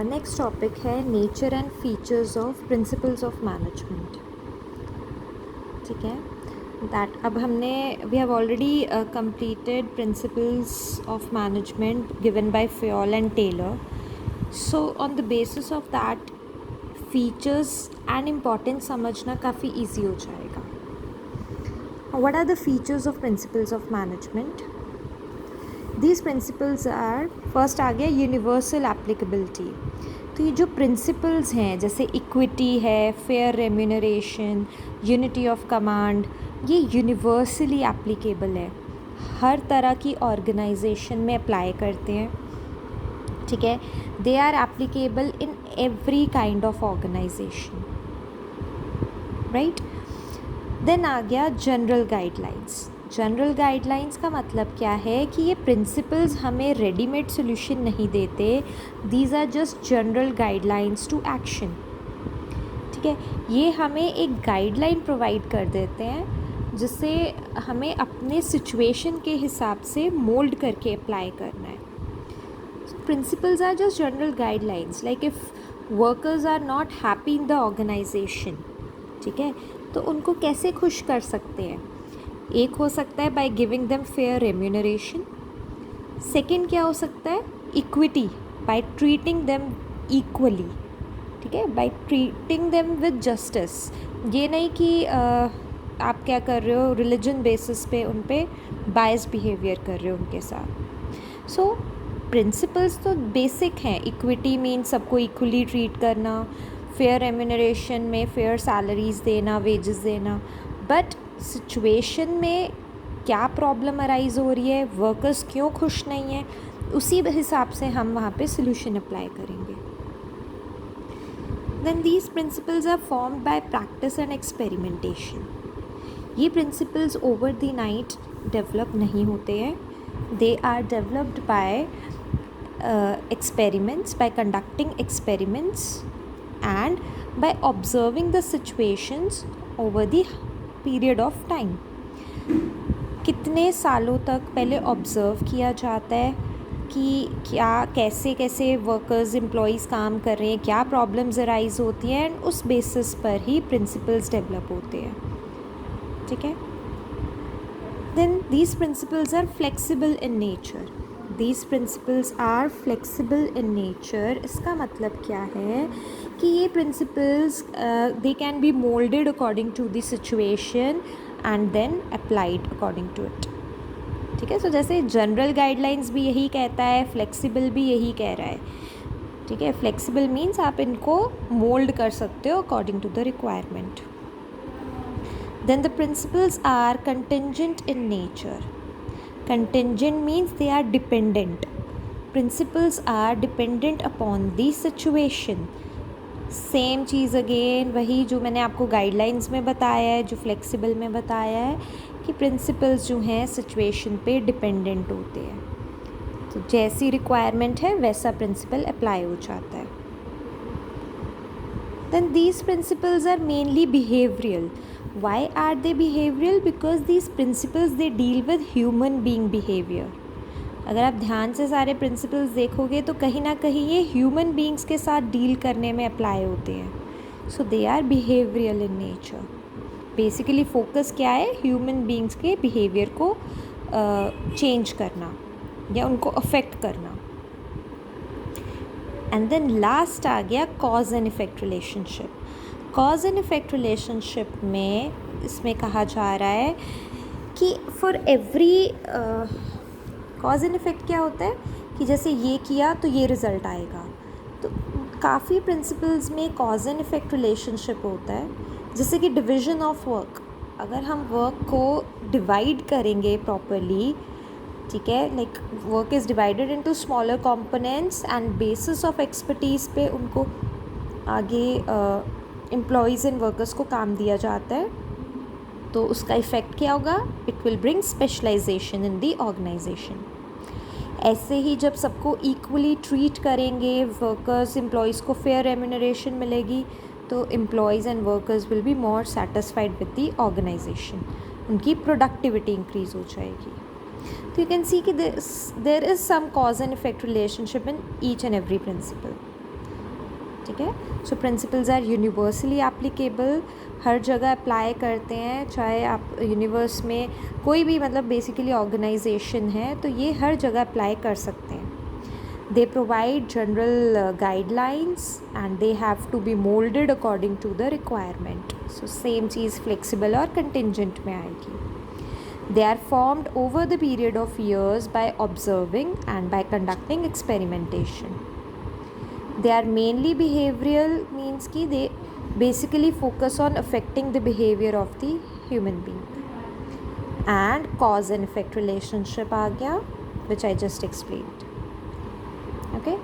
Next topic है nature and features of principles of management. ठीक है, दैट अब हमने we have already completed principles of management given by Fayol and Taylor. So on the basis of that features and importance समझना काफ़ी easy हो जाएगा. What are the features of principles of management? These principles are, first आ गया universal applicability. तो ये जो principles हैं जैसे इक्विटी है, fair remuneration, unity of command, ये यूनिवर्सली एप्लीकेबल है, हर तरह की ऑर्गेनाइजेशन में अप्लाई करते हैं. ठीक है, they are applicable in every kind of organisation, right. Then आ गया जनरल गाइडलाइंस. जनरल गाइडलाइंस का मतलब क्या है कि ये प्रिंसिपल्स हमें रेडीमेड सोल्यूशन नहीं देते. These are just general guidelines to action. ठीक है, ये हमें एक गाइडलाइन प्रोवाइड कर देते हैं जिससे हमें अपने सिचुएशन के हिसाब से मोल्ड करके अप्लाई करना है. Principles are just general guidelines. Like if workers are not happy in the organisation, ठीक है, तो उनको कैसे खुश कर सकते हैं? एक हो सकता है by giving them fair remuneration. Second क्या हो सकता है? Equity, by treating them equally. ठीक है, by treating them with justice. ये नहीं कि आप क्या कर रहे हो, रिलीजन बेसिस पे उन पे बायस बिहेवियर कर रहे हो उनके साथ. सो प्रिंसिपल्स तो बेसिक हैं. इक्विटी मीन सबको इक्वली ट्रीट करना, फेयर रेम्यूनरेशन में फेयर सैलरीज देना, वेजेस देना. बट सिचुएशन में क्या प्रॉब्लम अराइज हो रही है, वर्कर्स क्यों खुश नहीं है, उसी हिसाब से हम वहाँ पे सोल्यूशन अप्लाई करेंगे. Then these principles are formed by practice and experimentation. ये principles over the night develop नहीं होते हैं. They are developed by experiments, by conducting experiments and by observing the situations over the period of time. कितने सालों तक पहले observe किया जाता है कि क्या कैसे कैसे वर्कर्स एम्प्लॉयज़ काम कर रहे हैं, क्या प्रॉब्लम्स अराइज होती हैं, एंड उस बेसिस पर ही प्रिंसिपल्स डेवलप होते हैं. ठीक है, then these principles are flexible in nature. These principles are flexible in nature. इसका मतलब क्या है कि ये principles they can be molded according to the situation and then applied according to it. ठीक है, so जैसे general guidelines भी यही कहता है, flexible भी यही कह रहा है. ठीक है, flexible means आप इनको mold कर सकते हो according to the requirement. Then the principles are contingent in nature. Contingent means they are dependent. Principles are dependent upon the situation. Same cheese again वही जो मैंने आपको गाइडलाइंस में बताया है, जो फ्लेक्सिबल में बताया है कि प्रिंसिपल्स जो हैं सिचुएशन पे डिपेंडेंट होते हैं. तो जैसी रिक्वायरमेंट है वैसा प्रिंसिपल अप्लाई हो जाता है. Then these principles are mainly behavioral. Why are they behavioral? Because these principles they deal with human being behavior. अगर आप ध्यान से सारे प्रिंसिपल्स देखोगे तो कहीं ना कहीं ये ह्यूमन बींग्स के साथ डील करने में अप्लाई होते हैं. So they are behavioural in nature. Basically focus क्या है? ह्यूमन बींग्स के बिहेवियर को चेंज करना या उनको अफेक्ट करना. एंड देन लास्ट आ गया cause and effect relationship. Cause and effect relationship में इसमें कहा जा रहा है कि for every cause and effect क्या होता है कि जैसे ये किया तो ये रिज़ल्ट आएगा. तो काफ़ी प्रिंसिपल्स में कॉज एंड इफ़ेक्ट रिलेशनशिप होता है. जैसे कि डिवीज़न ऑफ वर्क, अगर हम वर्क को डिवाइड करेंगे प्रॉपरली, ठीक है, like work is divided into smaller components and bases of expertise पे उनको आगे एम्प्लॉयज़ एंड वर्कर्स को काम दिया जाता है. तो उसका इफ़ेक्ट क्या होगा? It will bring specialisation in the organisation. ऐसे ही जब सबको इक्वली ट्रीट करेंगे, वर्कर्स एम्प्लॉयज़ को फेयर रेम्यूनरेशन मिलेगी, तो employees and workers will be more satisfied with the organisation. उनकी प्रोडक्टिविटी इंक्रीज़ हो जाएगी. So you can see that there is some cause and effect relationship in each and every principle. ठीक है. सो principles are universally applicable, हर जगह apply करते हैं, चाहे आप यूनिवर्स में कोई भी मतलब बेसिकली ऑर्गेनाइजेशन है तो ये हर जगह अप्लाई कर सकते हैं. They provide general guidelines and they have to be moulded according to the requirement. So same चीज़ फ्लेक्सिबल और कंटिंजेंट में आएगी. They are formed over the period of years by observing and by conducting experimentation. They are mainly behavioral, means कि they basically focus on affecting the behavior of the human being. And cause and effect relationship आ गया, which I just explained. Okay.